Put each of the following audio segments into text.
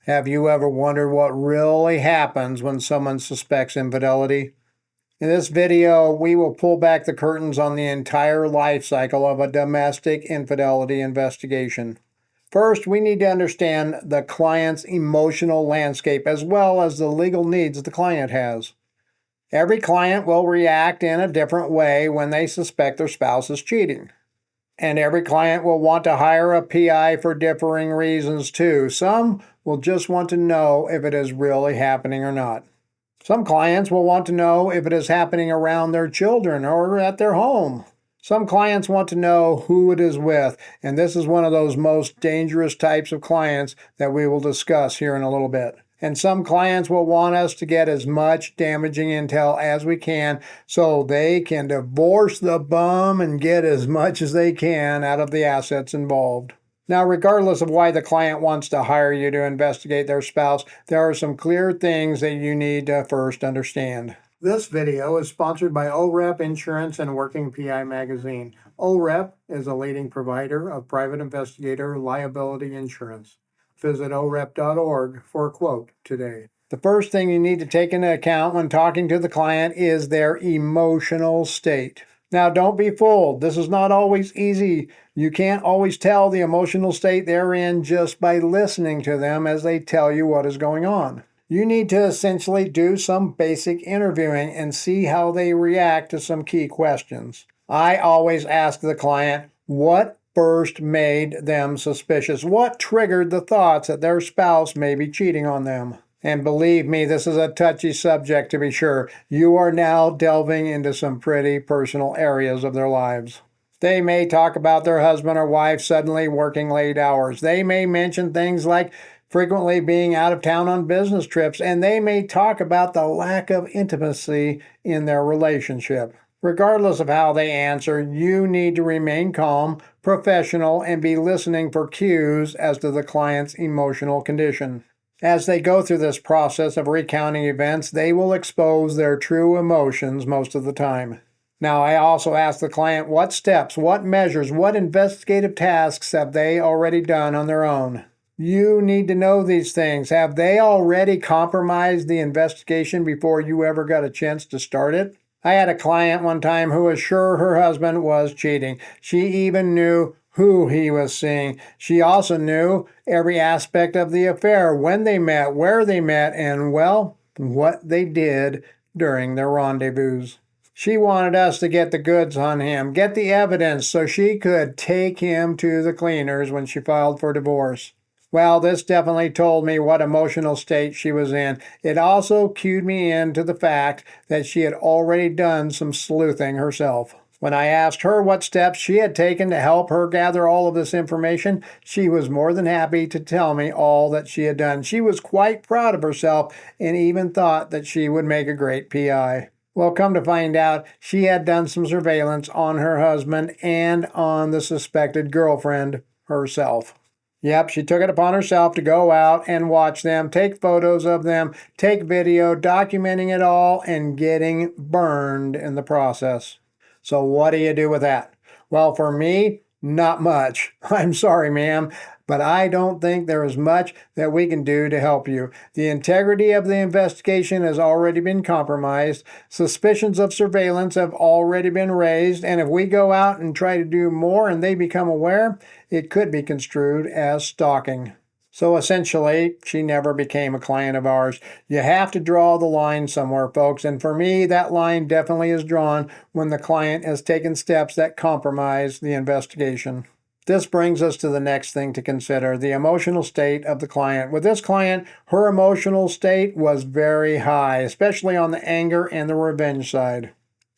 Have you ever wondered what really happens when someone suspects infidelity? In this video, we will pull back the curtains on the entire life cycle of a domestic infidelity investigation. First, we need to understand the client's emotional landscape as well as the legal needs the client has. Every client will react in a different way when they suspect their spouse is cheating. And every client will want to hire a PI for differing reasons too. Some will just want to know if it is really happening or not. Some clients will want to know if it is happening around their children or at their home. Some clients want to know who it is with, and this is one of those most dangerous types of clients that we will discuss here in a little bit. And some clients will want us to get as much damaging intel as we can so they can divorce the bum and get as much as they can out of the assets involved. Now, regardless of why the client wants to hire you to investigate their spouse, there are some clear things that you need to first understand. This video is sponsored by OREP Insurance and Working PI Magazine. OREP is a leading provider of private investigator liability insurance. Visit orep.org for a quote today. The first thing you need to take into account when talking to the client is their emotional state. Now, don't be fooled. This is not always easy. You can't always tell the emotional state they're in just by listening to them as they tell you what is going on. You need to essentially do some basic interviewing and see how they react to some key questions. I always ask the client, what first made them suspicious? What triggered the thoughts that their spouse may be cheating on them? And believe me, this is a touchy subject to be sure. You are now delving into some pretty personal areas of their lives. They may talk about their husband or wife suddenly working late hours. They may mention things like frequently being out of town on business trips, and they may talk about the lack of intimacy in their relationship. Regardless of how they answer, you need to remain calm, professional, and be listening for cues as to the client's emotional condition. As they go through this process of recounting events, they will expose their true emotions most of the time. Now, I also ask the client what steps, what measures, what investigative tasks have they already done on their own. You need to know these things. Have they already compromised the investigation before you ever got a chance to start it? I had a client one time who was sure her husband was cheating. She even knew who he was seeing. She also knew every aspect of the affair, when they met, where they met, and, well, what they did during their rendezvous. She wanted us to get the goods on him, get the evidence so she could take him to the cleaners when she filed for divorce. Well, this definitely told me what emotional state she was in. It also cued me into the fact that she had already done some sleuthing herself. When I asked her what steps she had taken to help her gather all of this information, she was more than happy to tell me all that she had done. She was quite proud of herself and even thought that she would make a great PI. Well, come to find out, she had done some surveillance on her husband and on the suspected girlfriend herself. Yep, she took it upon herself to go out and watch them, take photos of them, take video, documenting it all, and getting burned in the process. So what do you do with that? Well, for me, not much. I'm sorry, ma'am, but I don't think there is much that we can do to help you. The integrity of the investigation has already been compromised. Suspicions of surveillance have already been raised, and if we go out and try to do more and they become aware, it could be construed as stalking. So essentially, she never became a client of ours. You have to draw the line somewhere, folks. And for me, that line definitely is drawn when the client has taken steps that compromise the investigation. This brings us to the next thing to consider, the emotional state of the client. With this client, her emotional state was very high, especially on the anger and the revenge side.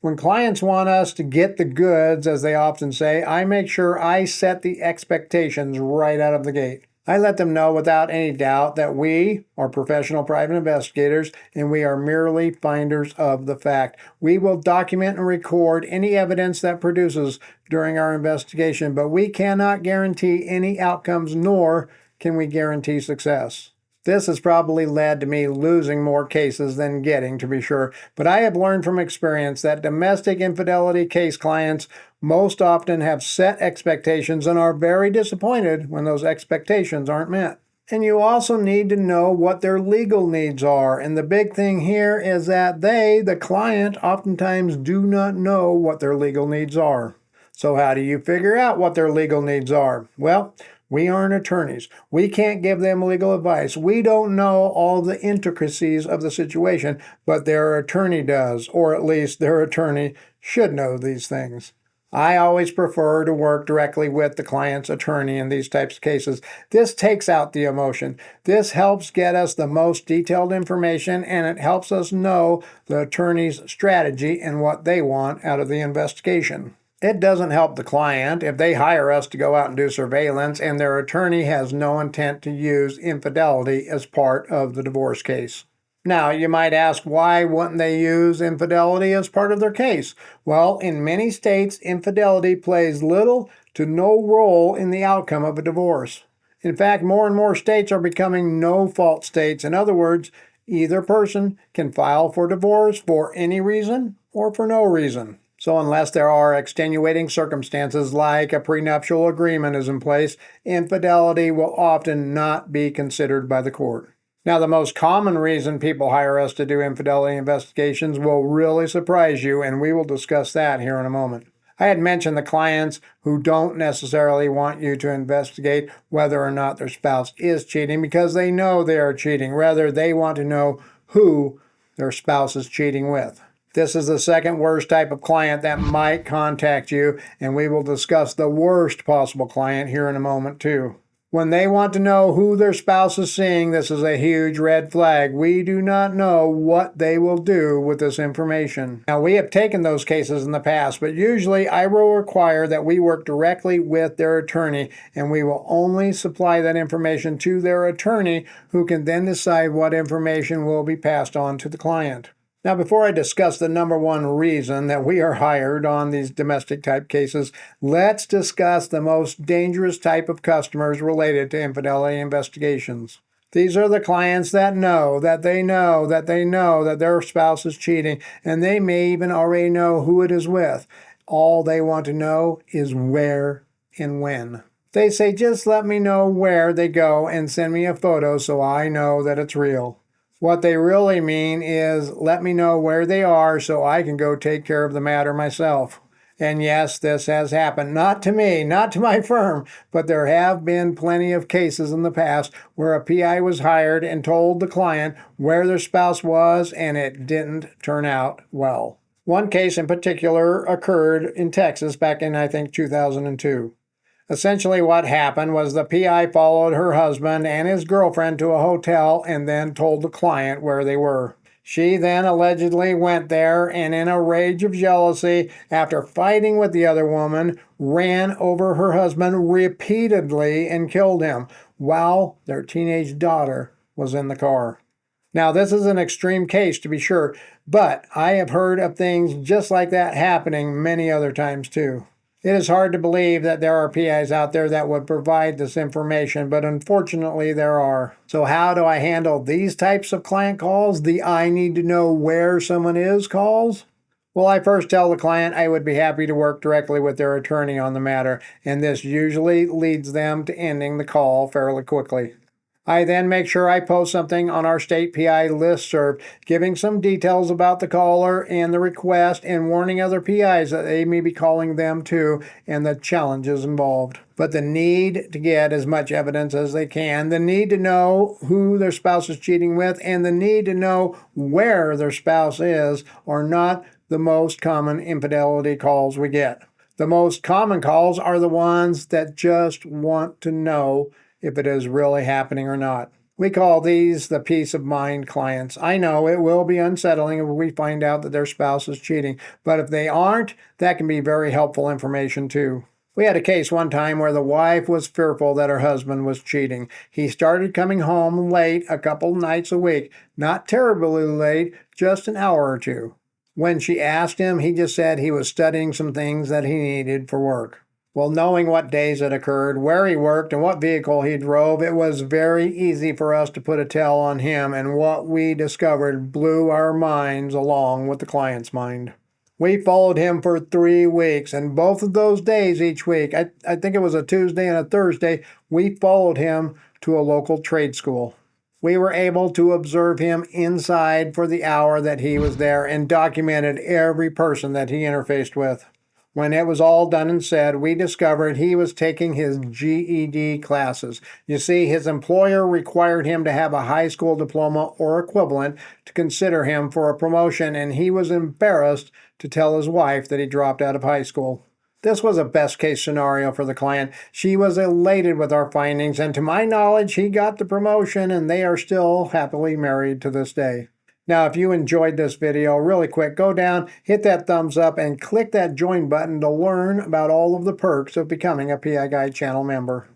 When clients want us to get the goods, as they often say, I make sure I set the expectations right out of the gate. I let them know without any doubt that we are professional private investigators and we are merely finders of the fact. We will document and record any evidence that produces during our investigation, but we cannot guarantee any outcomes, nor can we guarantee success. This has probably led to me losing more cases than getting, to be sure, but I have learned from experience that domestic infidelity case clients most often have set expectations and are very disappointed when those expectations aren't met. And you also need to know what their legal needs are. And the big thing here is that they, the client, oftentimes do not know what their legal needs are. So how do you figure out what their legal needs are? Well, we aren't attorneys. We can't give them legal advice. We don't know all the intricacies of the situation, but their attorney does, or at least their attorney should know these things. I always prefer to work directly with the client's attorney in these types of cases. This takes out the emotion. This helps get us the most detailed information, and it helps us know the attorney's strategy and what they want out of the investigation. It doesn't help the client if they hire us to go out and do surveillance and their attorney has no intent to use infidelity as part of the divorce case. Now, you might ask, why wouldn't they use infidelity as part of their case? Well, in many states, infidelity plays little to no role in the outcome of a divorce. In fact, more and more states are becoming no-fault states. In other words, either person can file for divorce for any reason or for no reason. So unless there are extenuating circumstances like a prenuptial agreement is in place, infidelity will often not be considered by the court. Now, the most common reason people hire us to do infidelity investigations will really surprise you, and we will discuss that here in a moment. I had mentioned the clients who don't necessarily want you to investigate whether or not their spouse is cheating because they know they are cheating. Rather, they want to know who their spouse is cheating with. This is the second worst type of client that might contact you, and we will discuss the worst possible client here in a moment too. When they want to know who their spouse is seeing, this is a huge red flag. We do not know what they will do with this information. Now, we have taken those cases in the past, but usually I will require that we work directly with their attorney, and we will only supply that information to their attorney, who can then decide what information will be passed on to the client. Now, before I discuss the number one reason that we are hired on these domestic type cases, let's discuss the most dangerous type of customers related to infidelity investigations. These are the clients that know that their spouse is cheating, and they may even already know who it is with. All they want to know is where and when. They say, just let me know where they go and send me a photo so I know that it's real. What they really mean is, let me know where they are so I can go take care of the matter myself. And yes, this has happened. Not to me, not to my firm, but there have been plenty of cases in the past where a PI was hired and told the client where their spouse was, and it didn't turn out well. One case in particular occurred in Texas back in, I think, 2002. Essentially, what happened was the PI followed her husband and his girlfriend to a hotel and then told the client where they were. She then allegedly went there and, in a rage of jealousy, after fighting with the other woman, ran over her husband repeatedly and killed him while their teenage daughter was in the car. Now, this is an extreme case, to be sure, but I have heard of things just like that happening many other times too. It is hard to believe that there are PIs out there that would provide this information, but unfortunately there are. So how do I handle these types of client calls, the I need to know where someone is calls? Well, I first tell the client I would be happy to work directly with their attorney on the matter, and this usually leads them to ending the call fairly quickly. I then make sure I post something on our state PI listserv, giving some details about the caller and the request, and warning other PIs that they may be calling them too, and the challenges involved. But the need to get as much evidence as they can, the need to know who their spouse is cheating with, and the need to know where their spouse is are not the most common infidelity calls we get. The most common calls are the ones that just want to know if it is really happening or not. We call these the peace of mind clients. I know it will be unsettling if we find out that their spouse is cheating, but if they aren't, that can be very helpful information too. We had a case one time where the wife was fearful that her husband was cheating. He started coming home late a couple nights a week, not terribly late, just an hour or two. When she asked him, he just said he was studying some things that he needed for work. Well, knowing what days it occurred, where he worked, and what vehicle he drove, it was very easy for us to put a tell on him, and what we discovered blew our minds along with the client's mind. We followed him for 3 weeks, and both of those days each week, I think it was a Tuesday and a Thursday, we followed him to a local trade school. We were able to observe him inside for the hour that he was there and documented every person that he interfaced with. When it was all done and said, we discovered he was taking his GED classes. You see, his employer required him to have a high school diploma or equivalent to consider him for a promotion, and he was embarrassed to tell his wife that he dropped out of high school. This was a best-case scenario for the client. She was elated with our findings, and to my knowledge, he got the promotion, and they are still happily married to this day. Now, if you enjoyed this video, really quick, go down, hit that thumbs up, and click that join button to learn about all of the perks of becoming a PI Guide channel member.